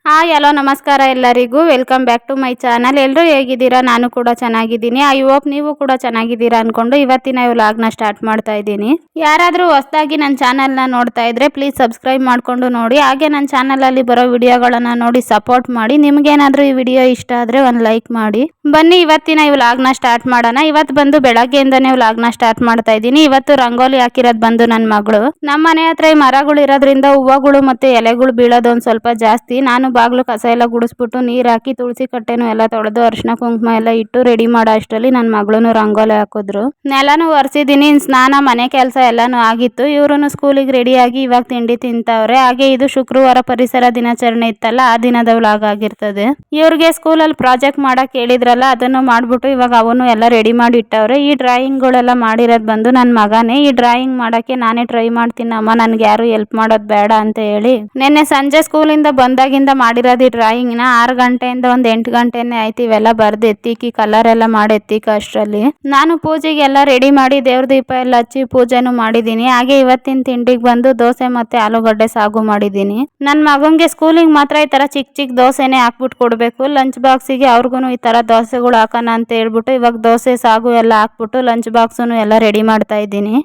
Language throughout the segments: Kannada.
ಹಾಯ್ ಹಲೋ ನಮಸ್ಕಾರ ಎಲ್ಲರಿಗೂ welcome back to my channel. ಎಲ್ಲರೂ ಹೇಗಿದ್ದೀರಾ? ನಾನು ಕೂಡ ಚೆನ್ನಾಗಿದ್ದೀನಿ. ಐ ಹೋಪ್ ನೀವು ಕೂಡ ಚೆನ್ನಾಗಿದ್ದೀರಾ ಅನ್ಕೊಂಡು ಇವತ್ತಿನ ವ್ಲಾಗ್ನ ಸ್ಟಾರ್ಟ್ ಮಾಡ್ತಾ ಇದ್ದೀನಿ. ಯಾರಾದರೂ ಹೊಸದಾಗಿ ನನ್ನ ಚಾನಲ್ನ ನೋಡ್ತಾ ಇದ್ರೆ ಪ್ಲೀಸ್ ಸಬ್ಸ್ಕ್ರೈಬ್ ಮಾಡ್ಕೊಂಡು ನೋಡಿ. ಹಾಗೆ ನನ್ನ ಚಾನಲಲ್ಲಿ ಬರೋ ವಿಡಿಯೋಗಳನ್ನು ನೋಡಿ ಸಪೋರ್ಟ್ ಮಾಡಿ. ನಿಮ್ಗೇನಾದರೂ ಈ ವಿಡಿಯೋ ಇಷ್ಟ ಆದರೆ ಒಂದು ಲೈಕ್ ಮಾಡಿ. ಬನ್ನಿ ಇವತ್ತಿನ ವ್ಲಾಗ್ನ ಸ್ಟಾರ್ಟ್ ಮಾಡೋಣ. ಇವತ್ತು ಬಂದು ಬೆಳಗ್ಗೆಯಿಂದನೇ ವ್ಲಾಗ್ನ ಸ್ಟಾರ್ಟ್ ಮಾಡ್ತಾ ಇದ್ದೀನಿ. ಇವತ್ತು ರಂಗೋಲಿ ಹಾಕಿರೋದು ಬಂದು ನನ್ನ ಮಗಳು. ನಮ್ಮ ಮನೆ ಹತ್ರ ಈ ಮರಗಳು ಇರೋದ್ರಿಂದ ಹೂವುಗಳು ಮತ್ತೆ ಎಲೆಗಳು ಬೀಳೋದು ಒಂದು ಸ್ವಲ್ಪ ಜಾಸ್ತಿ. ನಾನು ಬಾಗ್ಲು ಕಸ ಎಲ್ಲ ಗುಡಿಸ್ಬಿಟ್ಟು ನೀರು ಹಾಕಿ ತುಳಸಿ ಕಟ್ಟೆನೂ ಎಲ್ಲ ತೊಳೆದು ಅರಿಶಿನ ಕುಂಕುಮ ಎಲ್ಲ ಇಟ್ಟು ರೆಡಿ ಮಾಡೋ ಅಷ್ಟರಲ್ಲಿ ನನ್ನ ಮಗಳೂ ರಂಗೋಲಿ ಹಾಕಿದ್ರು. ನೆಲನೂ ಒರೆಸಿದ್ದೀನಿ. ಸ್ನಾನ ಮನೆ ಕೆಲಸ ಎಲ್ಲಾನು ಆಗಿತ್ತು. ಇವ್ರು ಸ್ಕೂಲಿಗೆ ರೆಡಿಯಾಗಿ ಇವಾಗ ತಿಂಡಿ ತಿಂತವ್ರೆ. ಹಾಗೆ ಇದು ಶುಕ್ರವಾರ ಪರಿಸರ ದಿನಾಚರಣೆ ಇತ್ತಲ್ಲ, ಆ ದಿನದ ವ್ಲಾಗ್ ಆಗಿರ್ತದೆ. ಇವ್ರಿಗೆ ಸ್ಕೂಲಲ್ಲಿ ಪ್ರಾಜೆಕ್ಟ್ ಮಾಡಕ್ ಹೇಳಿದ್ರಲ್ಲ, ಅದನ್ನು ಮಾಡ್ಬಿಟ್ಟು ಇವಾಗ ಅವನು ಎಲ್ಲ ರೆಡಿ ಮಾಡಿ ಇಟ್ಟವ್ರೆ. ಈ ಡ್ರಾಯಿಂಗ್ಗಳೆಲ್ಲ ಮಾಡಿರೋದು ಬಂದು ನನ್ನ ಮಗನೇ. ಈ ಡ್ರಾಯಿಂಗ್ ಮಾಡಕ್ಕೆ ನಾನೇ ಟ್ರೈ ಮಾಡ್ತೀನಿ ಅಮ್ಮ, ನನ್ಗೆ ಯಾರು ಹೆಲ್ಪ್ ಮಾಡೋದು ಬೇಡ ಅಂತ ಹೇಳಿ ನಿನ್ನೆ ಸಂಜೆ ಸ್ಕೂಲಿಂದ ಬಂದಾಗಿಂದ ಮಾಡಿರೋದು ಈ ಡ್ರಾಯಿಂಗ್ನ 6 ಗಂಟೆಯಿಂದ ಒಂದು 8 ಗಂಟೆನೇ ಆಯ್ತು ಇವೆಲ್ಲ ಬರ್ದು ಎತ್ತಿಕ್ಕಿ ಕಲರ್ ಎಲ್ಲ ಮಾಡಿ ಎತ್ತಿಕ ಅಷ್ಟರಲ್ಲಿ. ನಾನು ಪೂಜೆಗೆಲ್ಲ ರೆಡಿ ಮಾಡಿ ದೇವ್ರ ದೀಪ ಎಲ್ಲ ಹಚ್ಚಿ ಪೂಜೆನೂ ಮಾಡಿದ್ದೀನಿ. ಹಾಗೆ ಇವತ್ತಿನ ತಿಂಡಿಗೆ ಬಂದು ದೋಸೆ ಮತ್ತೆ ಆಲೂಗಡ್ಡೆ ಸಾಗು ಮಾಡಿದ್ದೀನಿ. ನನ್ನ ಮಗಂಗೆ ಸ್ಕೂಲಿಗೆ ಮಾತ್ರ ಈ ತರ ಚಿಕ್ಕ ಚಿಕ್ಕ ದೋಸೆನೇ ಹಾಕ್ಬಿಟ್ಟು ಕೊಡಬೇಕು. ಲಂಚ್ ಬಾಕ್ಸಿಗೆ ಅವ್ರಿಗೂ ಈ ತರ ದೋಸೆಗಳು ಹಾಕೋಣ ಅಂತ ಹೇಳ್ಬಿಟ್ಟು ಇವಾಗ ದೋಸೆ ಸಾಗು ಎಲ್ಲ ಹಾಕ್ಬಿಟ್ಟು ಲಂಚ್ ಬಾಕ್ಸನ್ನು ಎಲ್ಲ ರೆಡಿ ಮಾಡ್ತಾ ಇದ್ದೀನಿ.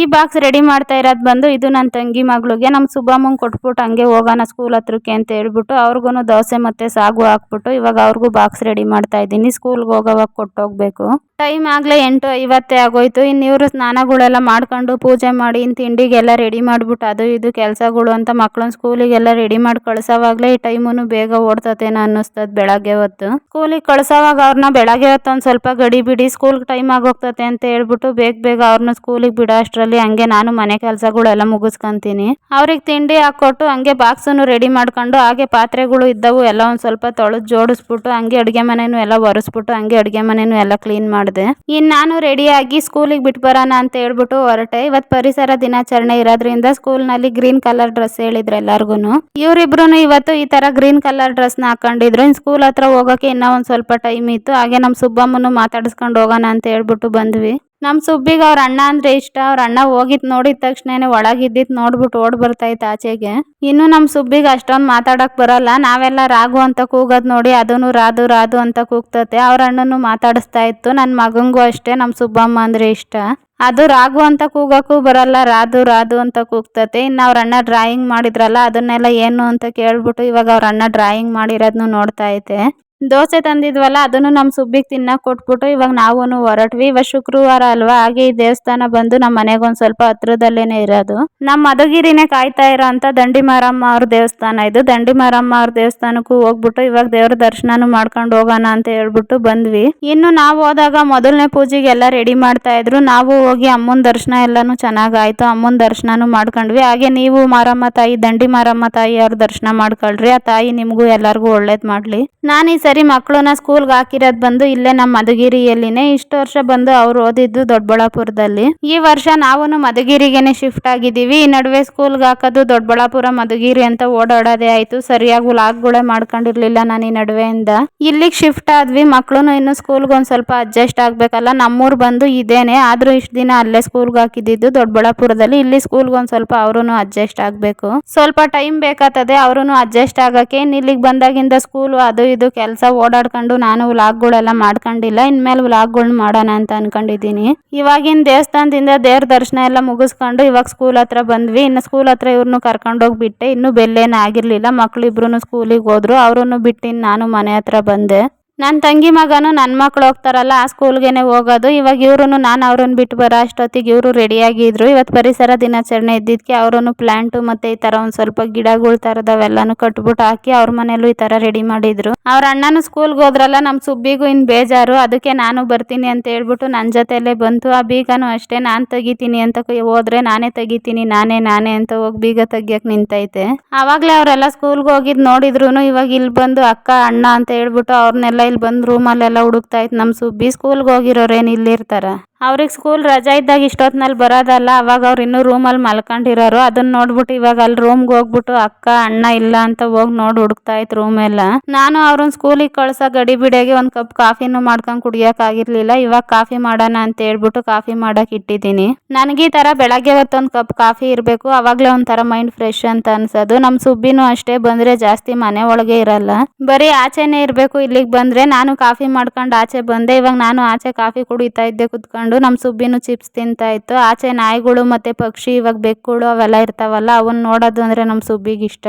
ಈ ಬಾಕ್ಸ್ ರೆಡಿ ಮಾಡ್ತಾ ಇರೋದು ಬಂದು ಇದು ನನ್ನ ತಂಗಿ ಮಗಳಿಗೆ. ನಮ್ಮ ಸುಬ್ಬಮ್ಮಂಗೆ ಕೊಟ್ಬಿಟ್ಟು ಹಂಗೆ ಹೋಗೋಣ ಸ್ಕೂಲ್ ಹತ್ರಕ್ಕೆ ಅಂತ ಹೇಳ್ಬಿಟ್ಟು ಅವ್ರಿಗೂ ದೋಸೆ ಮತ್ತೆ ಸಾಗು ಹಾಕ್ಬಿಟ್ಟು ಇವಾಗ ಅವ್ರಿಗೂ ಬಾಕ್ಸ್ ರೆಡಿ ಮಾಡ್ತಾ ಇದ್ದೀನಿ. ಸ್ಕೂಲ್ಗೆ ಹೋಗೋವಾಗ ಕೊಟ್ಟೋಗ್ಬೇಕು. ಟೈಮ್ ಆಗಲೇ 8:50 ಆಗೋಯ್ತು. ಇನ್ನು ಇವರು ಸ್ನಾನಗಳೆಲ್ಲ ಮಾಡ್ಕೊಂಡು ಪೂಜೆ ಮಾಡಿ ಇನ್ನು ತಿಂಡಿಗೆಲ್ಲ ರೆಡಿ ಮಾಡಿಬಿಟ್ಟು ಅದು ಇದು ಕೆಲಸಗಳು ಅಂತ ಮಕ್ಕಳನ್ನ ಸ್ಕೂಲಿಗೆಲ್ಲ ರೆಡಿ ಮಾಡಿ ಕಳ್ಸೋವಾಗಲೇ ಈ ಟೈಮೂ ಬೇಗ ಓಡ್ತತೇನೋ ಅನ್ನಿಸ್ತದೆ. ಬೆಳಗ್ಗೆ ಹೊತ್ತು ಸ್ಕೂಲಿಗೆ ಕಳ್ಸೋವಾಗ ಅವ್ರನ್ನ ಬೆಳಗ್ಗೆ ಹೊತ್ತು ಒಂದು ಸ್ವಲ್ಪ ಗಡಿ ಬಿಡಿ ಸ್ಕೂಲ್ಗೆ ಟೈಮ್ ಆಗೋಗ್ತತೆ ಅಂತ ಹೇಳ್ಬಿಟ್ಟು ಬೇಗ ಅವ್ರನ್ನ ಸ್ಕೂಲಿಗೆ ಬಿಡೋ ಅಷ್ಟರಲ್ಲಿ ಹಂಗೆ ನಾನು ಮನೆ ಕೆಲಸಗಳೆಲ್ಲ ಮುಗಿಸ್ಕೊಂತೀನಿ. ಅವ್ರಿಗೆ ತಿಂಡಿ ಹಾಕೊಟ್ಟು ಹಂಗೆ ಬಾಕ್ಸನ್ನು ರೆಡಿ ಮಾಡ್ಕೊಂಡು ಹಾಗೆ ಪಾತ್ರೆಗಳು ಇದ್ದವು ಎಲ್ಲ ಒಂದು ಸ್ವಲ್ಪ ತೊಳೆದು ಜೋಡಿಸ್ಬಿಟ್ಟು ಹಂಗೆ ಅಡುಗೆ ಮನೆಯೂ ಎಲ್ಲ ಒರೆಸ್ಬಿಟ್ಟು ಹಂಗೆ ಅಡುಗೆ ಮನೆಯೂ ಎಲ್ಲ ಕ್ಲೀನ್ ಮಾಡಿದೆ. ಇನ್ನು ನಾನು ರೆಡಿಯಾಗಿ ಸ್ಕೂಲಿಗೆ ಬಿಟ್ಟು ಬರೋಣ ಅಂತ ಹೇಳ್ಬಿಟ್ಟು ಹೊರಟೆ. ಇವತ್ತು ಪರಿಸರ ದಿನಾಚರಣೆ ಇರೋದ್ರಿಂದ ಸ್ಕೂಲ್ನಲ್ಲಿ ಗ್ರೀನ್ ಕಲರ್ ಡ್ರೆಸ್ ಹೇಳಿದ್ರು ಎಲ್ಲಾರ್ಗು. ಇವರಿಬ್ರು ಇವತ್ತು ಈ ತರ ಗ್ರೀನ್ ಕಲರ್ ಡ್ರೆಸ್ನ ಹಾಕೊಂಡಿದ್ರು. ಇನ್ನು ಸ್ಕೂಲ್ ಹತ್ರ ಹೋಗೋಕೆ ಇನ್ನೂ ಒಂದು ಸ್ವಲ್ಪ ಟೈಮ್ ಇತ್ತು. ಹಾಗೆ ನಮ್ಮ ಸುಬ್ಬಮ್ಮನ್ನು ಮಾತಾಡಿಸ್ಕೊಂಡು ಹೋಗೋಣ ಅಂತ ಹೇಳ್ಬಿಟ್ಟು ಬಂದ್ವಿ. ನಮ್ಮ ಸುಬ್ಬಿಗೆ ಅವ್ರ ಅಣ್ಣ ಅಂದ್ರೆ ಇಷ್ಟ. ಅವ್ರ ಅಣ್ಣ ಹೋಗಿದ್ ನೋಡಿದ ತಕ್ಷಣ ಒಳಗಿದ್ದಿದ್ದು ನೋಡ್ಬಿಟ್ಟು ಓಡ್ ಬರ್ತಾಯಿತ್ತು ಆಚೆಗೆ. ಇನ್ನು ನಮ್ಮ ಸುಬ್ಬಿಗೆ ಅಷ್ಟೊಂದು ಮಾತಾಡಕ್ ಬರಲ್ಲ. ನಾವೆಲ್ಲ ರಾಗು ಅಂತ ಕೂಗೋದು ನೋಡಿ ಅದನ್ನು ರಾಧು ರಾಧು ಅಂತ ಕೂಗ್ತತೆ. ಅವ್ರ ಅಣ್ಣನು ಮಾತಾಡಿಸ್ತಾ ಇತ್ತು. ನನ್ನ ಮಗಂಗೂ ಅಷ್ಟೇ ನಮ್ಮ ಸುಬ್ಬಮ್ಮ ಅಂದ್ರೆ ಇಷ್ಟ. ಅದು ರಾಗು ಅಂತ ಕೂಗಕ್ಕೂ ಬರಲ್ಲ, ರಾಧು ರಾಧು ಅಂತ ಕೂಗ್ತತೆ. ಇನ್ನು ಅವ್ರ ಅಣ್ಣ ಡ್ರಾಯಿಂಗ್ ಮಾಡಿದ್ರಲ್ಲ ಅದನ್ನೆಲ್ಲ ಏನು ಅಂತ ಕೇಳ್ಬಿಟ್ಟು ಇವಾಗ ಅವ್ರ ಅಣ್ಣ ಡ್ರಾಯಿಂಗ್ ಮಾಡಿರೋದನ್ನು ನೋಡ್ತಾ ಐತೆ. ದೋಸೆ ತಂದಿದ್ವಲ್ಲ ಅದನ್ನು ನಮ್ಮ ಸುಬ್ಬಿಗೆ ತಿನ್ನಕ್ಕೆ ಕೊಟ್ಬಿಟ್ಟು ಇವಾಗ ನಾವು ಹೊರಟ್ವಿ. ಇವಾಗ ಶುಕ್ರವಾರ ಅಲ್ವಾ, ಹಾಗೆ ಈ ದೇವಸ್ಥಾನ ಬಂದು ನಮ್ಮ ಮನೆಗೊಂದು ಸ್ವಲ್ಪ ಹತ್ರದಲ್ಲೇನೆ ಇರೋದು. ನಮ್ಮ ಮಧುಗಿರಿನೇ ಕಾಯ್ತಾ ಇರೋ ಅಂತ ದಂಡಿ ಮಾರಮ್ಮ ಅವ್ರ ದೇವಸ್ಥಾನ ಇದು. ದಂಡಿ ಮಾರಮ್ಮ ಅವ್ರ ದೇವಸ್ಥಾನಕ್ಕೂ ಹೋಗ್ಬಿಟ್ಟು ಇವಾಗ ದೇವ್ರ ದರ್ಶನನೂ ಮಾಡ್ಕೊಂಡು ಹೋಗೋಣ ಅಂತ ಹೇಳ್ಬಿಟ್ಟು ಬಂದ್ವಿ. ಇನ್ನು ನಾವು ಹೋದಾಗ ಮೊದಲನೇ ಪೂಜೆಗೆಲ್ಲ ರೆಡಿ ಮಾಡ್ತಾ ಇದ್ರು. ನಾವು ಹೋಗಿ ಅಮ್ಮನ ದರ್ಶನ ಎಲ್ಲಾನು ಚೆನ್ನಾಗಾಯ್ತು. ಅಮ್ಮನ ದರ್ಶನನೂ ಮಾಡ್ಕೊಂಡ್ವಿ. ಹಾಗೆ ನೀವು ಮಾರಮ್ಮ ತಾಯಿ ದಂಡಿ ಮಾರಮ್ಮ ತಾಯಿ ಅವ್ರ ದರ್ಶನ ಮಾಡ್ಕೊಳ್ರಿ. ಆ ತಾಯಿ ನಿಮಗೂ ಎಲ್ಲರಿಗೂ ಒಳ್ಳೇದ್ ಮಾಡ್ಲಿ. ನಾನು ಈ ಸರಿ ಮಕ್ಕಳನ್ನ ಸ್ಕೂಲ್ಗೆ ಹಾಕಿರೋದು ಬಂದು ಇಲ್ಲೇ ನಮ್ಮ ಮಧುಗಿರಿಯಲ್ಲಿನೇ. ಇಷ್ಟು ವರ್ಷ ಬಂದು ಅವ್ರು ಓದಿದ್ದು ದೊಡ್ಡಬಳ್ಳಾಪುರದಲ್ಲಿ. ಈ ವರ್ಷ ನಾವು ಮಧುಗಿರಿಗೆನೆ ಶಿಫ್ಟ್ ಆಗಿದ್ದೀವಿ. ಈ ನಡುವೆ ಸ್ಕೂಲ್ಗೆ ಹಾಕೋದು ದೊಡ್ಡಬಳ್ಳಾಪುರ ಮಧುಗಿರಿ ಅಂತ ಓಡಾಡೋದೇ ಆಯ್ತು. ಸರಿಯಾಗಿ ವ್ಲಾಗ್ಗಳೇ ಮಾಡ್ಕೊಂಡಿರ್ಲಿಲ್ಲ ನಾನು ಈ ನಡುವೆಯಿಂದ. ಇಲ್ಲಿಗೆ ಶಿಫ್ಟ್ ಆದ್ವಿ. ಮಕ್ಕಳು ಇನ್ನು ಸ್ಕೂಲ್ಗೆ ಒಂದು ಸ್ವಲ್ಪ ಅಡ್ಜಸ್ಟ್ ಆಗ್ಬೇಕಲ್ಲ. ನಮ್ಮೂರು ಬಂದು ಇದೇನೆ, ಆದ್ರೂ ಇಷ್ಟು ದಿನ ಅಲ್ಲೇ ಸ್ಕೂಲ್ಗೆ ಹಾಕಿದ್ದು ದೊಡ್ಡಬಳ್ಳಾಪುರದಲ್ಲಿ. ಇಲ್ಲಿ ಸ್ಕೂಲ್ಗೆ ಒಂದು ಸ್ವಲ್ಪ ಅವ್ರೂ ಅಡ್ಜಸ್ಟ್ ಆಗ್ಬೇಕು. ಸ್ವಲ್ಪ ಟೈಮ್ ಬೇಕಾಗ್ತದೆ ಅವ್ರೂ ಅಡ್ಜಸ್ಟ್ ಆಗಕ್ಕೆ. ಇಲ್ಲಿಗೆ ಬಂದಾಗಿಂದ ಸ್ಕೂಲು ಅದು ಇದು ಕೆಲಸ ಓಡಾಡ್ಕೊಂಡು ನಾನು ವ್ಲಾಗ್ಗಳೆಲ್ಲ ಮಾಡ್ಕೊಂಡಿಲ್ಲ. ಇನ್ಮೇಲೆ ವ್ಲಾಗ್ಗಳನ್ನ ಮಾಡೋಣ ಅಂತ ಅನ್ಕೊಂಡಿದ್ದೀನಿ. ಇವಾಗಿನ ದೇವಸ್ಥಾನದಿಂದ ದೇವ್ರ ದರ್ಶನ ಎಲ್ಲ ಮುಗಿಸ್ಕೊಂಡು ಇವಾಗ ಸ್ಕೂಲ್ ಹತ್ರ ಬಂದ್ವಿ. ಇನ್ನು ಸ್ಕೂಲ್ ಹತ್ರ ಇವ್ರನ್ನು ಕರ್ಕೊಂಡೋಗ್ಬಿಟ್ಟೆ. ಇನ್ನೂ ಬೆಲ್ಲೇನು ಆಗಿರ್ಲಿಲ್ಲ. ಮಕ್ಳಿಬ್ರು ಸ್ಕೂಲಿಗೆ ಹೋದ್ರು. ಅವ್ರನ್ನು ಬಿಟ್ಟು ನಾನು ಮನೆ ಹತ್ರ ಬಂದೆ. ನನ್ನ ತಂಗಿ ಮಗನು ನನ್ನ ಮಕ್ಳು ಹೋಗ್ತಾರಲ್ಲ ಆ ಸ್ಕೂಲ್ಗೆನೆ ಹೋಗೋದು. ಇವಾಗ ಇವ್ರು ನಾನು ಅವ್ರನ್ನ ಬಿಟ್ಟು ಬರೋ ಅಷ್ಟೊತ್ತಿಗೆ ಇವರು ರೆಡಿಯಾಗಿದ್ರು. ಇವತ್ತು ಪರಿಸರ ದಿನಾಚರಣೆ ಇದ್ದಿದ್ದಕ್ಕೆ ಅವ್ರೂ ಪ್ಲಾಂಟು ಮತ್ತೆ ಈ ತರ ಒಂದು ಸ್ವಲ್ಪ ಗಿಡಗಳು ತರದವೆಲ್ಲಾನು ಕಟ್ಬಿಟ್ಟು ಹಾಕಿ ಅವ್ರ ಮನೇಲೂ ಈ ತರ ರೆಡಿ ಮಾಡಿದ್ರು. ಅವ್ರ ಅಣ್ಣನು ಸ್ಕೂಲ್ಗೆ ಹೋದ್ರಲ್ಲ, ನಮ್ಮ ಸುಬ್ಬಿಗೂ ಇನ್ನು ಬೇಜಾರು. ಅದಕ್ಕೆ ನಾನು ಬರ್ತೀನಿ ಅಂತ ಹೇಳ್ಬಿಟ್ಟು ನನ್ನ ಜೊತೆಯಲ್ಲೇ ಬಂತು. ಆ ಬೀಗನೂ ಅಷ್ಟೇ ನಾನು ತೆಗಿತೀನಿ ಅಂತ ಹೋದ್ರೆ ನಾನೇ ತೆಗಿತೀನಿ ನಾನೇ ಅಂತ ಹೋಗಿ ಬೀಗ ತೆಗಿಯಕ್ಕೆ ನಿಂತೈತೆ. ಆವಾಗಲೇ ಅವರೆಲ್ಲ ಸ್ಕೂಲ್ಗೆ ಹೋಗಿದ್ದು ನೋಡಿದ್ರು. ಇವಾಗ ಇಲ್ಲಿ ಬಂದು ಅಕ್ಕ ಅಣ್ಣ ಅಂತ ಹೇಳ್ಬಿಟ್ಟು ಅವ್ರನ್ನೆಲ್ಲ ಇಲ್ಲಿ ಬಂದು ರೂಮಲ್ಲೆಲ್ಲ ಹುಡುಕ್ತಾ ಇತ್ತು ನಮ್ಮ ಸುಬ್ಬಿ. ಸ್ಕೂಲ್ಗೆ ಹೋಗಿರೋರೇನು ಇಲ್ಲಿರ್ತಾರ. ಅವ್ರಿಗೆ ಸ್ಕೂಲ್ ರಜಾ ಇದ್ದಾಗ ಇಷ್ಟೊತ್ನಲ್ಲಿ ಬರೋದಲ್ಲ, ಅವಾಗ ಅವ್ರು ಇನ್ನೂ ರೂಮಲ್ಲಿ ಮಲ್ಕೊಂಡಿರೋರು. ಅದನ್ನ ನೋಡ್ಬಿಟ್ಟು ಇವಾಗ ಅಲ್ಲಿ ರೂಮ್ಗೆ ಹೋಗ್ಬಿಟ್ಟು ಅಕ್ಕ ಅಣ್ಣ ಇಲ್ಲ ಅಂತ ಹೋಗಿ ನೋಡಿ ಹುಡುಕ್ತಾ ಇತ್ತು ರೂಮ್ ಎಲ್ಲ. ನಾನು ಅವ್ರನ್ನ ಸ್ಕೂಲಿಗೆ ಕಳ್ಸೋ ಗಡಿ ಬಿಡಿಯಾಗಿ ಒಂದು ಕಪ್ ಕಾಫಿನೂ ಮಾಡ್ಕೊಂಡು ಕುಡಿಯೋಕ್ಕಾಗಿರ್ಲಿಲ್ಲ. ಇವಾಗ ಕಾಫಿ ಮಾಡೋಣ ಅಂತ ಹೇಳ್ಬಿಟ್ಟು ಕಾಫಿ ಮಾಡಕ್ ಇಟ್ಟಿದ್ದೀನಿ. ನನಗೆ ಈ ತರ ಬೆಳಗ್ಗೆ ಹೊತ್ತು ಒಂದು ಕಪ್ ಕಾಫಿ ಇರಬೇಕು, ಅವಾಗಲೇ ಒಂಥರ ಮೈಂಡ್ ಫ್ರೆಶ್ ಅಂತ ಅನ್ಸೋದು. ನಮ್ಮ ಸುಬ್ಬಿನೂ ಅಷ್ಟೇ, ಬಂದ್ರೆ ಜಾಸ್ತಿ ಮನೆ ಒಳಗೆ ಇರಲ್ಲ, ಬರೀ ಆಚೆನೆ ಇರಬೇಕು. ಇಲ್ಲಿಗೆ ಬಂದ್ರೆ ನಾನು ಕಾಫಿ ಮಾಡ್ಕೊಂಡು ಆಚೆ ಬಂದೆ. ಇವಾಗ ನಾನು ಆಚೆ ಕಾಫಿ ಕುಡಿತಾ ಇದ್ದೆ ಕುತ್ಕೊಂಡು. ನಮ್ಮ ಸುಬ್ಬಿನೂ ಚಿಪ್ಸ್ ತಿಂತಾ ಇತ್ತು. ಆಚೆ ನಾಯಿಗಳು ಮತ್ತೆ ಪಕ್ಷಿ, ಇವಾಗ ಬೆಕ್ಕುಗಳು ಅವೆಲ್ಲ ಇರ್ತಾವಲ್ಲ, ಅವನ್ನ ನೋಡೋದು ಅಂದ್ರೆ ನಮ್ಮ ಸುಬ್ಬಿಗೆ ಇಷ್ಟ.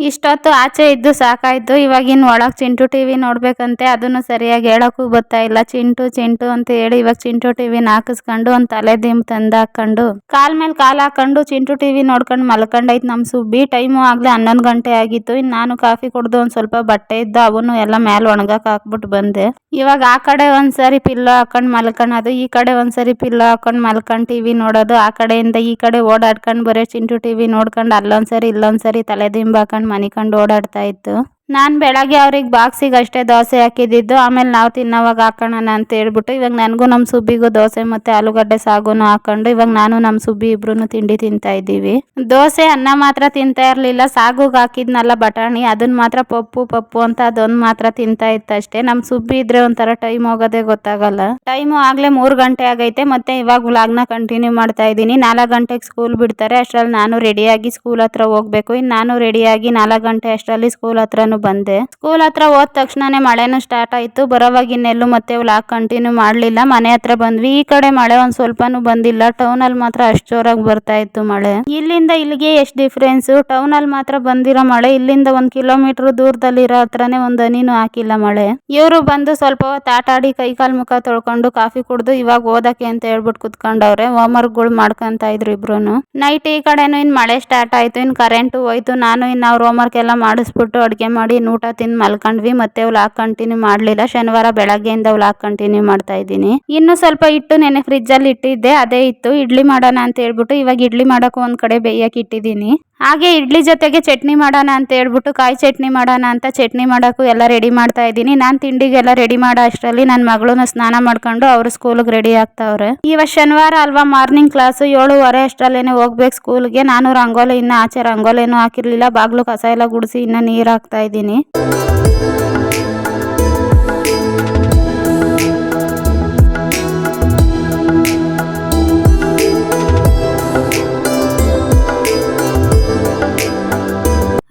ಇಷ್ಟೊತ್ತು ಆಚೆ ಇದ್ದು ಸಾಕಾಯ್ತು. ಇವಾಗಿನ ಒಳಗೆ ಚಿಂಟು ಟಿವಿ ನೋಡ್ಬೇಕಂತೆ, ಅದನ್ನು ಸರಿಯಾಗಿ ಹೇಳಕ್ಕೂ ಗೊತ್ತಾ ಇಲ್ಲ. ಚಿಂಟು ಚಿಂಟು ಅಂತ ಹೇಳಿ ಇವಾಗ ಚಿಂಟು ಟಿವಿನ ಹಾಕಿಸ್ಕೊಂಡು ಒಂದು ತಲೆ ದಿಂಬು ತಂದು ಹಾಕೊಂಡು ಕಾಲ್ ಮೇಲೆ ಕಾಲು ಹಾಕೊಂಡು ಚಿಂಟು ಟಿವಿ ನೋಡ್ಕೊಂಡು ಮಲ್ಕೊಂಡೈತೆ ನಮ್ಮ ಸುಬ್ಬಿ. ಟೈಮು ಆಗ್ಲೇ 11 ಗಂಟೆ ಆಗಿತ್ತು. ಇನ್ನು ನಾನು ಕಾಫಿ ಕುಡ್ದು ಒಂದು ಸ್ವಲ್ಪ ಬಟ್ಟೆ ಇದ್ದು ಅವನು ಎಲ್ಲ ಮೇಲೆ ಒಣಗಕ್ಕೆ ಹಾಕ್ಬಿಟ್ಟು ಬಂದೆ. ಇವಾಗ ಆ ಕಡೆ ಒಂದ್ಸರಿ ಪಿಲ್ಲೋ ಹಾಕೊಂಡು ಮಲ್ಕೊಳ್ಳೋದು, ಈ ಕಡೆ ಒಂದ್ಸರಿ ಪಿಲ್ಲೋ ಹಾಕೊಂಡು ಮಲ್ಕೊಂಡು ಟಿವಿ ನೋಡೋದು, ಆ ಕಡೆಯಿಂದ ಈ ಕಡೆ ಓಡಾಡ್ಕೊಂಡು ಬರೀ ಚಿಂಟು ಟಿವಿ ನೋಡ್ಕೊಂಡು ಅಲ್ಲೊಂದ್ಸರಿ ಇಲ್ಲೊಂದ್ಸರಿ ತಲೆ ದಿಂಬು ಹಾಕೊಂಡು ಮನಿಕೊಂಡು ಓಡಾಡ್ತಾ ಇತ್ತು. ನಾನು ಬೆಳಗ್ಗೆ ಅವ್ರಿಗೆ ಬಾಕ್ಸಿಗೆ ಅಷ್ಟೇ ದೋಸೆ ಹಾಕಿದ್ದು, ಆಮೇಲೆ ನಾವು ತಿನ್ನೋವಾಗ ಹಾಕೋಣ ಅಂತ ಹೇಳ್ಬಿಟ್ಟು ಇವಾಗ ನನಗೂ ನಮ್ಮ ಸುಬ್ಬಿಗೂ ದೋಸೆ ಮತ್ತು ಆಲೂಗಡ್ಡೆ ಸಾಗುನು ಹಾಕೊಂಡು ಇವಾಗ ನಾನು ನಮ್ಮ ಸುಬ್ಬಿ ಇಬ್ರು ತಿಂಡಿ ತಿಂತಾ ಇದ್ದೀವಿ. ದೋಸೆ ಅನ್ನ ಮಾತ್ರ ತಿಂತಾ ಇರಲಿಲ್ಲ, ಸಾಗುಗೆ ಹಾಕಿದ್ನಲ್ಲ ಬಟಾಣಿ, ಅದನ್ನ ಮಾತ್ರ ಪಪ್ಪು ಪಪ್ಪು ಅಂತ ಅದೊಂದು ಮಾತ್ರ ತಿಂತಾ ಇತ್ತು ಅಷ್ಟೇ. ನಮ್ಮ ಸುಬ್ಬಿ ಇದ್ರೆ ಒಂಥರ ಟೈಮ್ ಹೋಗೋದೇ ಗೊತ್ತಾಗಲ್ಲ. ಟೈಮು ಆಗ್ಲೇ 3 ಗಂಟೆ ಆಗೈತೆ. ಮತ್ತೆ ಇವಾಗ ವ್ಲಾಗ್ನ ಕಂಟಿನ್ಯೂ ಮಾಡ್ತಾ ಇದ್ದೀನಿ. 4 ಗಂಟೆಗೆ ಸ್ಕೂಲ್ ಬಿಡ್ತಾರೆ, ಅಷ್ಟರಲ್ಲಿ ನಾನು ರೆಡಿಯಾಗಿ ಸ್ಕೂಲ್ ಹತ್ರ ಹೋಗ್ಬೇಕು. ಇನ್ನು ನಾನು ರೆಡಿಯಾಗಿ 4 ಗಂಟೆ ಅಷ್ಟರಲ್ಲಿ ಸ್ಕೂಲ್ ಹತ್ರನೂ ಬಂದೆ. ಸ್ಕೂಲ್ ಹತ್ರ ಹೋದ ತಕ್ಷಣನೇ ಮಳೆನೂ ಸ್ಟಾರ್ಟ್ ಆಯ್ತು. ಬರೋವಾಗ ಇನ್ನೆಲ್ಲೂ ಮತ್ತೆ ವ್ಲಾಗ್ ಕಂಟಿನ್ಯೂ ಮಾಡಲಿಲ್ಲ. ಮನೆ ಹತ್ರ ಬಂದ್ವಿ. ಈ ಕಡೆ ಮಳೆ ಒಂದ್ ಸ್ವಲ್ಪನೂ ಬಂದಿಲ್ಲ. ಟೌನ್ ಅಲ್ಲಿ ಮಾತ್ರ ಅಷ್ಟು ಜೋರಾಗಿ ಬರ್ತಾ ಇತ್ತು ಮಳೆ. ಇಲ್ಲಿಂದ ಇಲ್ಲಿಗೆ ಎಷ್ಟು ಡಿಫ್ರೆನ್ಸ್. ಟೌನ್ ಅಲ್ಲಿ ಮಾತ್ರ ಬಂದಿರೋ ಮಳೆ, ಇಲ್ಲಿಂದ 1 ಕಿಲೋಮೀಟರ್ ದೂರದಲ್ಲಿರೋ ಹತ್ರನೇ ಒಂದು ಹನಿನೂ ಹಾಕಿಲ್ಲ ಮಳೆ. ಇವರು ಬಂದು ಸ್ವಲ್ಪ ಹೊತ್ತು ಆಟ ಆಡಿ ಕೈಕಾಲ್ ಮುಖ ತೊಳ್ಕೊಂಡು ಕಾಫಿ ಕುಡ್ದು ಇವಾಗ ಓದಕ್ಕೆ ಅಂತ ಹೇಳ್ಬಿಟ್ಟು ಕುತ್ಕೊಂಡವ್ರೆ. ಹೋಮ್ವರ್ಕ್ಗಳು ಮಾಡ್ಕೊಂತ ಇದ್ರು ಇಬ್ರು. ನೈಟ್ ಈ ಕಡೆನೂ ಇನ್ ಮಳೆ ಸ್ಟಾರ್ಟ್ ಆಯ್ತು. ಇನ್ ಕರೆಂಟ್ ಹೋಯ್ತು. ನಾನು ಇನ್ನು ಅವ್ರ ಹೋಮ್ವರ್ಕ್ ಎಲ್ಲ ಮಾಡಿಸ್ಬಿಟ್ಟು ಅಡ್ಗೆ ಮಾಡಿ ಊಟ ತಿಂದು ಮಲ್ಕೊಂಡ್ವಿ. ಮತ್ತೆ ವ್ಲಾಗ್ ಕಂಟಿನ್ಯೂ ಮಾಡಲಿಲ್ಲ. ಶನಿವಾರ ಬೆಳಗ್ಗೆಯಿಂದ ವ್ಲಾಗ್ ಕಂಟಿನ್ಯೂ ಮಾಡ್ತಾ ಇದ್ದೀನಿ. ಇನ್ನು ಸ್ವಲ್ಪ ಇಟ್ಟು ನೆನೆ ಫ್ರಿಜ್ ಅಲ್ಲಿ ಇಟ್ಟಿದ್ದೆ, ಅದೇ ಇತ್ತು. ಇಡ್ಲಿ ಮಾಡೋಣ ಅಂತ ಹೇಳ್ಬಿಟ್ಟು ಇವಾಗ ಇಡ್ಲಿ ಮಾಡಕ್ಕೂ ಒಂದ್ ಕಡೆ ಬೇಯಕ್ಕೆ ಇಟ್ಟಿದ್ದೀನಿ. ಹಾಗೆ ಇಡ್ಲಿ ಜೊತೆಗೆ ಚಟ್ನಿ ಮಾಡೋಣ ಅಂತ ಹೇಳ್ಬಿಟ್ಟು ಕಾಯಿ ಚಟ್ನಿ ಮಾಡೋಣ ಅಂತ ಚಟ್ನಿ ಮಾಡೋಕ್ಕೂ ಎಲ್ಲ ರೆಡಿ ಮಾಡ್ತಾ ಇದ್ದೀನಿ. ನಾನು ತಿಂಡಿಗೆಲ್ಲ ರೆಡಿ ಮಾಡೋ ಅಷ್ಟರಲ್ಲಿ ನನ್ನ ಮಗಳನ್ನ ಸ್ನಾನ ಮಾಡ್ಕೊಂಡು ಅವ್ರ ಸ್ಕೂಲ್ಗೆ ರೆಡಿ ಆಗ್ತಾವ್ರೆ. ಇವತ್ತು ಶನಿವಾರ ಅಲ್ವಾ, ಮಾರ್ನಿಂಗ್ ಕ್ಲಾಸು 7:15 ಅಷ್ಟರಲ್ಲೇನೆ ಹೋಗ್ಬೇಕು ಸ್ಕೂಲ್ಗೆ. ನಾನು ರಂಗೋಲಿ ಇನ್ನು ಆಚೆ ರಂಗೋಲಿನೂ ಹಾಕಿರ್ಲಿಲ್ಲ. ಬಾಗ್ಲು ಕಸ ಎಲ್ಲ ಗುಡಿಸಿ ಇನ್ನು ನೀರು ಹಾಕ್ತಾ ಇದ್ದೀನಿ.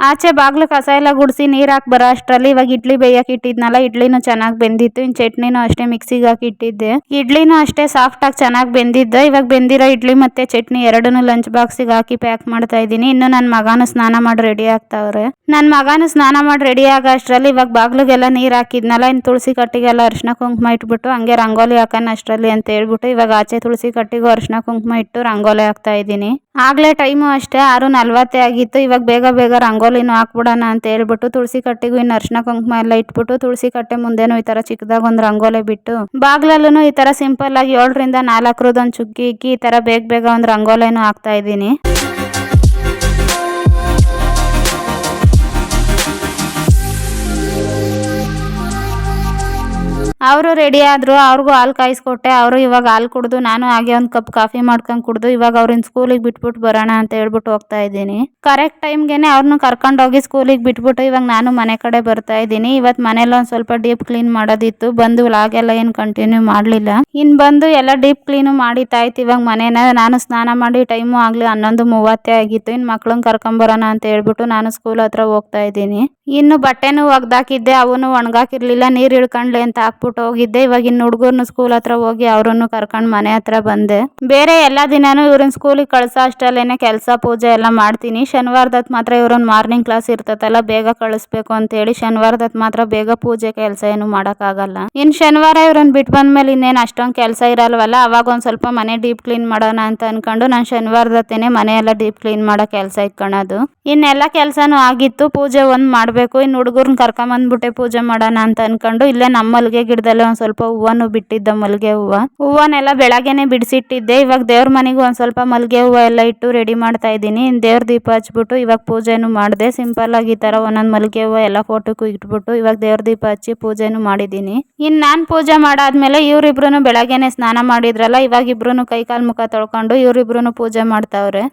ಆಚೆ ಬಾಗ್ಲು ಕಸ ಎಲ್ಲ ಗುಡಿಸಿ ನೀರು ಹಾಕಿ ಬರೋ ಅಷ್ಟರಲ್ಲಿ ಇವಾಗ ಇಡ್ಲಿ ಬೇಯಕ್ಕೆ ಇಟ್ಟಿದ್ನಲ್ಲ, ಇಡ್ಲಿನೂ ಚೆನ್ನಾಗಿ ಬೆಂದಿತ್ತು. ಇನ್ನು ಚಟ್ನಿನೂ ಅಷ್ಟೇ ಮಿಕ್ಸಿಗೆ ಹಾಕಿ ಇಟ್ಟಿದ್ದೆ. ಇಡ್ಲಿನೂ ಅಷ್ಟೇ ಸಾಫ್ಟಾಗಿ ಚೆನ್ನಾಗಿ ಬೆಂದಿದ್ದು. ಇವಾಗ ಬೆಂದಿರೋ ಇಡ್ಲಿ ಮತ್ತೆ ಚಟ್ನಿ ಎರಡನ್ನೂ ಲಂಚ್ ಬಾಕ್ಸಿಗೆ ಹಾಕಿ ಪ್ಯಾಕ್ ಮಾಡ್ತಾ ಇದ್ದೀನಿ. ಇನ್ನು ನನ್ನ ಮಗನೂ ಸ್ನಾನ ಮಾಡಿ ರೆಡಿ ಆಗ್ತಾವ್ರೆ. ನನ್ನ ಮಗನೂ ಸ್ನಾನ ಮಾಡಿ ರೆಡಿ ಆಗೋ ಅಷ್ಟರಲ್ಲಿ ಇವಾಗ ಬಾಗ್ಲಿಗೆಲ್ಲ ನೀರು ಹಾಕಿದ್ನಲ್ಲ, ಇನ್ನು ತುಳಸಿ ಕಟ್ಟಿಗೆಲ್ಲ ಅರಿಶಿನ ಕುಂಕುಮ ಇಟ್ಬಿಟ್ಟು ಹಂಗೆ ರಂಗೋಲಿ ಹಾಕೋಣ ಅಷ್ಟರಲ್ಲಿ ಅಂತ ಹೇಳ್ಬಿಟ್ಟು ಇವಾಗ ಆಚೆ ತುಳಸಿ ಕಟ್ಟಿಗೂ ಅರಿಶಿನ ಕುಂಕುಮ ಇಟ್ಟು ರಂಗೋಲಿ ಹಾಕ್ತಾ ಇದ್ದೀನಿ. ಆಗ್ಲೇ ಟೈಮು ಅಷ್ಟೇ 6:40 ಆಗಿತ್ತು. ಇವಾಗ ಬೇಗ ಬೇಗ ರಂಗೋಲಿನೂ ಹಾಕ್ಬಿಡೋಣ ಅಂತ ಹೇಳ್ಬಿಟ್ಟು ತುಳಸಿ ಕಟ್ಟಿಗೂ ಇನ್ನು ಅರಿಶಿನ ಕುಂಕುಮ ಎಲ್ಲ ಇಟ್ಬಿಟ್ಟು ತುಳಸಿ ಕಟ್ಟೆ ಮುಂದೆನೂ ಈ ತರ ಚಿಕ್ಕದಾಗ ಒಂದು ರಂಗೋಲಿ ಬಿಟ್ಟು ಬಾಗ್ಲಲ್ಲೂ ಈ ತರ ಸಿಂಪಲ್ ಆಗಿ 7 ರಿಂದ 4 ಒಂದು ಚುಕ್ಕಿ ಇಕ್ಕಿ ಈ ತರ ಬೇಗ ಬೇಗ ಒಂದು ರಂಗೋಲಿನೂ ಹಾಕ್ತಾ ಇದ್ದೀನಿ. ಅವರು ರೆಡಿ ಆದ್ರು. ಅವ್ರಿಗೂ ಹಾಲು ಕಾಯಿಸ್ಕೊಟ್ಟೆ. ಅವರು ಇವಾಗ ಹಾಲು ಕುಡ್ದು ನಾನು ಹಾಗೆ ಒಂದು ಕಪ್ ಕಾಫಿ ಮಾಡ್ಕೊಂಡು ಕುಡ್ದು ಇವಾಗ ಅವ್ರನ್ನ ಸ್ಕೂಲಿಗೆ ಬಿಟ್ಬಿಟ್ಟು ಬರೋಣ ಅಂತ ಹೇಳ್ಬಿಟ್ಟು ಹೋಗ್ತಾ ಇದ್ದೀನಿ. ಕರೆಕ್ಟ್ ಟೈಮ್ಗೆನೆ ಅವ್ರನ್ನ ಕರ್ಕೊಂಡೋಗಿ ಸ್ಕೂಲಿಗೆ ಬಿಟ್ಬಿಟ್ಟು ಇವಾಗ ನಾನು ಮನೆ ಕಡೆ ಬರ್ತಾ ಇದ್ದೀನಿ. ಇವತ್ತು ಮನೇಲಿ ಒಂದು ಸ್ವಲ್ಪ ಡೀಪ್ ಕ್ಲೀನ್ ಮಾಡೋದಿತ್ತು. ಬಂದು ವ್ಲಾಗೆಲ್ಲ ಏನು ಕಂಟಿನ್ಯೂ ಮಾಡಲಿಲ್ಲ. ಇನ್ನು ಬಂದು ಎಲ್ಲ ಡೀಪ್ ಕ್ಲೀನು ಮಾಡಿತಾಯ್ತು ಇವಾಗ ಮನೇನ. ನಾನು ಸ್ನಾನ ಮಾಡಿ ಟೈಮು ಆಗಲಿ 11:30 ಆಗಿತ್ತು. ಇನ್ನು ಮಕ್ಳನ್ನ ಕರ್ಕೊಂಬರೋಣ ಅಂತ ಹೇಳ್ಬಿಟ್ಟು ನಾನು ಸ್ಕೂಲ್ ಹತ್ರ ಹೋಗ್ತಾ ಇದ್ದೀನಿ. ಇನ್ನು ಬಟ್ಟೆನೂ ಒಗ್ದಾಕಿದ್ದೆ, ಅವನು ಒಣಗಾಕಿರ್ಲಿಲ್ಲ. ನೀರು ಇಳ್ಕೊಂಡ್ಲಿ ಅಂತ ಹಾಕ್ಬಿಟ್ಟು ಹೋಗಿದ್ದೆ. ಇವಾಗ ಇನ್ನು ಹುಡುಗರ್ನು ಸ್ಕೂಲ್ ಹತ್ರ ಹೋಗಿ ಅವ್ರನ್ನು ಕರ್ಕೊಂಡು ಮನೆ ಹತ್ರ ಬಂದೆ. ಬೇರೆ ಎಲ್ಲ ದಿನಾನು ಇವ್ರನ್ನ ಸ್ಕೂಲಿಗೆ ಕಳ್ಸೋ ಅಷ್ಟಲ್ಲೇನೆ ಕೆಲಸ ಪೂಜೆ ಎಲ್ಲ ಮಾಡ್ತೀನಿ. ಶನಿವಾರದತ್ ಮಾತ್ರ ಇವ್ರನ್ನ ಮಾರ್ನಿಂಗ್ ಕ್ಲಾಸ್ ಇರ್ತತಲ್ಲ, ಬೇಗ ಕಳಿಸ್ಬೇಕು ಅಂತ ಹೇಳಿ ಶನಿವಾರದತ್ ಮಾತ್ರ ಬೇಗ ಪೂಜೆ ಕೆಲಸ ಏನು ಮಾಡೋಕ್ಕಾಗಲ್ಲ. ಇನ್ನು ಶನಿವಾರ ಇವ್ರನ್ನ ಬಿಟ್ಟು ಬಂದ್ಮೇಲೆ ಇನ್ನೇನು ಅಷ್ಟೊಂದು ಕೆಲಸ ಇರಲ್ವಲ್ಲ, ಅವಾಗ ಒಂದು ಸ್ವಲ್ಪ ಮನೆ ಡೀಪ್ ಕ್ಲೀನ್ ಮಾಡೋಣ ಅಂತ ಅನ್ಕೊಂಡು ನಾನು ಶನಿವಾರದತ್ತೇನೆ ಮನೆ ಎಲ್ಲ ಡೀಪ್ ಕ್ಲೀನ್ ಮಾಡೋ ಕೆಲಸ ಇಟ್ಕೊಳ್ಳೋದು. ಇನ್ನೆಲ್ಲ ಕೆಲಸನೂ ಆಗಿತ್ತು. ಪೂಜೆ ಒಂದು ಮಾಡಬೇಕು. ಇನ್ನು ಹುಡುಗರ್ನ ಕರ್ಕೊಂಬಂದ್ಬಿಟ್ಟೆ ಪೂಜೆ ಮಾಡೋಣ ಅಂತ ಅನ್ಕೊಂಡು ಇಲ್ಲೇ ನಮ್ಮ ಮಲ್ಲಿಗೆ ಗಿಡ ಗಿಡದಲ್ಲೇ ಒಂದ್ ಸ್ವಲ್ಪ ಹೂವನ್ನು ಬಿಟ್ಟಿದ್ದ ಮಲ್ಗೆ ಹೂವನ್ನೆಲ್ಲ ಬೆಳಗ್ಗೆನೆ ಬಿಡಿಸಿಟ್ಟಿದ್ದೆ. ಇವಾಗ ದೇವ್ರ ಮನೆಗೂ ಒಂದ್ ಸ್ವಲ್ಪ ಮಲ್ಗೆ ಹೂವು ಎಲ್ಲ ಇಟ್ಟು ರೆಡಿ ಮಾಡ್ತಾ ಇದ್ದೀನಿ. ದೇವ್ರ ದೀಪ ಹಚ್ಬಿಟ್ಟು ಇವಾಗ ಪೂಜೆನು ಮಾಡಿದೆ. ಸಿಂಪಲ್ ಆಗಿ ಈ ತರ ಒಂದೊಂದ್ ಮಲ್ಗೆ ಹೂವು ಎಲ್ಲ ಫೋಟೋಕ್ಕೂ ಇಟ್ಬಿಟ್ಟು ಇವಾಗ ದೇವ್ರ ದೀಪ ಹಚ್ಚಿ ಪೂಜೆನು ಮಾಡಿದೀನಿ. ಇನ್ ನಾನ್ ಪೂಜೆ ಮಾಡಾದ್ಮೇಲೆ ಇವ್ರಿಬ್ರು ಬೆಳಗ್ಗೆನೆ ಸ್ನಾನ ಮಾಡಿದ್ರಲ್ಲ, ಇವಾಗ ಇಬ್ರು ಕೈ ಕಾಲ್ ಮುಖ ತೊಳ್ಕೊಂಡು ಇವ್ರಿಬ್ರು ಪೂಜೆ ಮಾಡ್ತಾವ್ರೆ.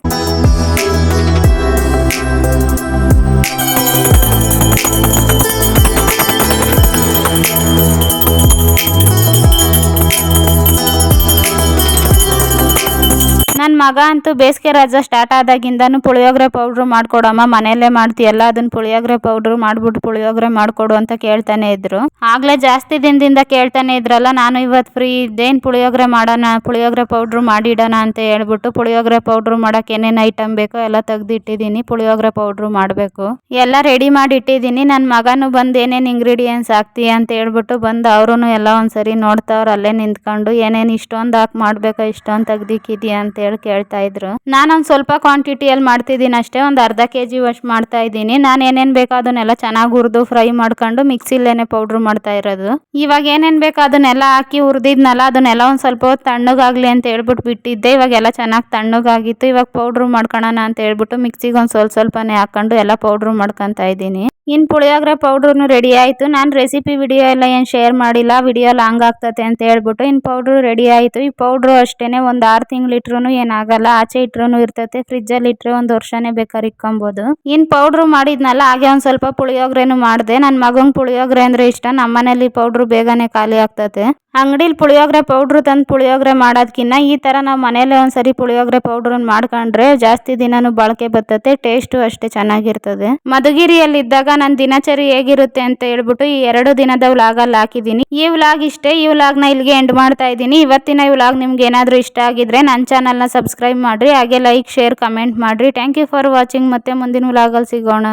ನನ್ನ ಮಗ ಅಂತೂ ಬೇಸಿಗೆ ರಜೆ ಸ್ಟಾರ್ಟ್ ಆದಾಗಿಂದನೂ ಪುಳಿಯೋಗರೆ ಪೌಡ್ರು ಮಾಡ್ಕೊಡಮ್ಮ, ಮನೆಯಲ್ಲೇ ಮಾಡ್ತೀಯಲ್ಲ ಅದನ್ನ ಪುಳಿಯೋಗರೆ ಪೌಡ್ರು ಮಾಡ್ಬಿಟ್ಟು ಪುಳಿಯೋಗರೆ ಮಾಡ್ಕೊಡು ಅಂತ ಕೇಳ್ತಾನೆ ಇದ್ರು. ಆಗ್ಲೇ ಜಾಸ್ತಿ ದಿನದಿಂದ ಕೇಳ್ತಾನೆ ಇದ್ರಲ್ಲ, ನಾನು ಇವತ್ತು ಫ್ರೀ ಇದ್ದೇನು ಪುಳಿಯೋಗರೆ ಮಾಡೋಣ, ಪುಳಿಯೋಗರೆ ಪೌಡ್ರು ಮಾಡಿಡೋಣ ಅಂತ ಹೇಳ್ಬಿಟ್ಟು ಪುಳಿಯೋಗರೆ ಪೌಡ್ರು ಮಾಡಕ್ಕೆ ಏನೇನು ಐಟಮ್ ಬೇಕೋ ಎಲ್ಲ ತೆಗ್ದಿಟ್ಟಿದ್ದೀನಿ. ಪುಳಿಯೋಗರೆ ಪೌಡ್ರು ಮಾಡಬೇಕು ಎಲ್ಲ ರೆಡಿ ಮಾಡಿ ಇಟ್ಟಿದ್ದೀನಿ. ನನ್ನ ಮಗನೂ ಬಂದು ಏನೇನು ಇಂಗ್ರೀಡಿಯೆಂಟ್ಸ್ ಹಾಕ್ತೀಯ ಅಂತ ಹೇಳ್ಬಿಟ್ಟು ಬಂದು ಅವರು ಎಲ್ಲ ಒಂದ್ಸರಿ ನೋಡ್ತಾವ್ರು ಅಲ್ಲೇ ನಿಂತ್ಕೊಂಡು. ಏನೇನು ಇಷ್ಟೊಂದು ಹಾಕಿ ಮಾಡ್ಬೇಕಾ, ಇಷ್ಟೊಂದು ತೆಗ್ದಿಕ್ಕಿದ್ಯಾ ಅಂತ ಹೇಳಿ ಕೇಳ್ತಾ ಇದ್ರು. ನಾನೊಂದು ಸ್ವಲ್ಪ ಕ್ವಾಂಟಿಟಿಯಲ್ಲಿ ಮಾಡ್ತಿದ್ದೀನಿ ಅಷ್ಟೇ, ಒಂದು ಅರ್ಧ kg ಅಷ್ಟು ಮಾಡ್ತಾ ಇದ್ದೀನಿ. ನಾನು ಏನೇನು ಬೇಕೋ ಅದನ್ನೆಲ್ಲ ಚೆನ್ನಾಗಿ ಹುರಿದು ಫ್ರೈ ಮಾಡ್ಕೊಂಡು ಮಿಕ್ಸಿಲೇನೆ ಪೌಡ್ರು ಮಾಡ್ತಾ ಇರೋದು. ಇವಾಗ ಏನೇನು ಬೇಕೋ ಅದನ್ನೆಲ್ಲ ಹಾಕಿ ಹುರಿದಿದ್ನಲ್ಲ, ಅದನ್ನೆಲ್ಲ ಒಂದು ಸ್ವಲ್ಪ ಹೊತ್ತು ತಣ್ಣಗಾಗ್ಲಿ ಅಂತ ಹೇಳ್ಬಿಟ್ಟು ಬಿಟ್ಟಿದ್ದೆ. ಇವಾಗೆಲ್ಲ ಚೆನ್ನಾಗಿ ತಣ್ಣಗಾಗಿತ್ತು. ಇವಾಗ ಪೌಡ್ರು ಮಾಡ್ಕೊಳ್ಳೋಣ ಅಂತ ಹೇಳ್ಬಿಟ್ಟು ಮಿಕ್ಸಿಗೆ ಒಂದು ಸ್ವಲ್ಪನೇ ಹಾಕೊಂಡು ಎಲ್ಲ ಪೌಡ್ರು ಮಾಡ್ಕೊತಾ ಇದ್ದೀನಿ. ಇನ್ನು ಪುಳಿಯೋಗರೆ ಪೌಡ್ರೂ ರೆಡಿ ಆಯಿತು. ನಾನು ರೆಸಿಪಿ ವಿಡಿಯೋ ಎಲ್ಲ ಏನು ಶೇರ್ ಮಾಡಿಲ್ಲ, ವಿಡಿಯೋ ಲಾಂಗ್ ಆಗ್ತತೆ ಅಂತ ಹೇಳ್ಬಿಟ್ಟು ಇನ್ನು ಪೌಡ್ರು ರೆಡಿ ಆಯಿತು. ಈ ಪೌಡ್ರು ಅಷ್ಟೇ ಒಂದು 6 ತಿಂಗಳು ಇಟ್ರೂ ಏನಾಗಲ್ಲ, ಆಚೆ ಇಟ್ರೂ ಇರ್ತತೆ, ಫ್ರಿಜ್ಜಲ್ಲಿ ಇಟ್ಟರೆ ಒಂದು ವರ್ಷನೇ ಬೇಕಾದ್ರೆ ಇಕ್ಕೊಬೋದು. ಇನ್ನು ಪೌಡ್ರು ಮಾಡಿದ್ನಲ್ಲ, ಹಾಗೆ ಒಂದು ಸ್ವಲ್ಪ ಪುಳಿಯೋಗರೆನೂ ಮಾಡಿದೆ. ನನ್ನ ಮಗಂಗೆ ಪುಳಿಯೋಗರೆ ಅಂದರೆ ಇಷ್ಟ. ನಮ್ಮನೇಲಿ ಪೌಡ್ರು ಬೇಗನೆ ಖಾಲಿ ಆಗ್ತತೆ. ಅಂಗಡಿಲಿ ಪುಳಿಯೋಗರೆ ಪೌಡ್ರು ತಂದು ಪುಳಿಯೋಗರೆ ಮಾಡೋದಕ್ಕಿಂತ ಈ ಥರ ನಾವು ಮನೇಲೆ ಒಂದ್ಸರಿ ಪುಳಿಯೋಗರೆ ಪೌಡ್ರನ್ನ ಮಾಡ್ಕೊಂಡ್ರೆ ಜಾಸ್ತಿ ದಿನನೂ ಬಾಳಿಕೆ ಬರ್ತತೆ, ಟೇಸ್ಟು ಅಷ್ಟೇ ಚೆನ್ನಾಗಿರ್ತದೆ. ಮಧುಗಿರಿಯಲ್ಲಿದ್ದಾಗ ನನ್ನ ದಿನಚರಿ ಹೇಗಿರುತ್ತೆ ಅಂತ ಹೇಳ್ಬಿಟ್ಟು ಈ 2 ದಿನದ ವ್ಲಾಗಲ್ಲಿ ಹಾಕಿದ್ದೀನಿ. ಈ ವ್ಲಾಗ್ ಇಷ್ಟೇ. ಈ ವ್ಲಾಗ್ನ ಇಲ್ಲಿಗೆ ಎಂಡ್ ಮಾಡ್ತಾ ಇದ್ದೀನಿ. ಇವತ್ತಿನ ಈ ವ್ಲಾಗ್ ನಿಮ್ಗೆ ಏನಾದರೂ ಇಷ್ಟ ಆಗಿದ್ರೆ ನನ್ನ ಚಾನಲ್ನ ಸಬ್ಸ್ಕ್ರೈಬ್ ಮಾಡಿರಿ, ಹಾಗೆ ಲೈಕ್ ಶೇರ್ ಕಮೆಂಟ್ ಮಾಡಿರಿ. Thank you for watching. ಮತ್ತೆ ಮುಂದಿನ ವ್ಲಾಗಲ್ಲಿ ಸಿಗೋಣ.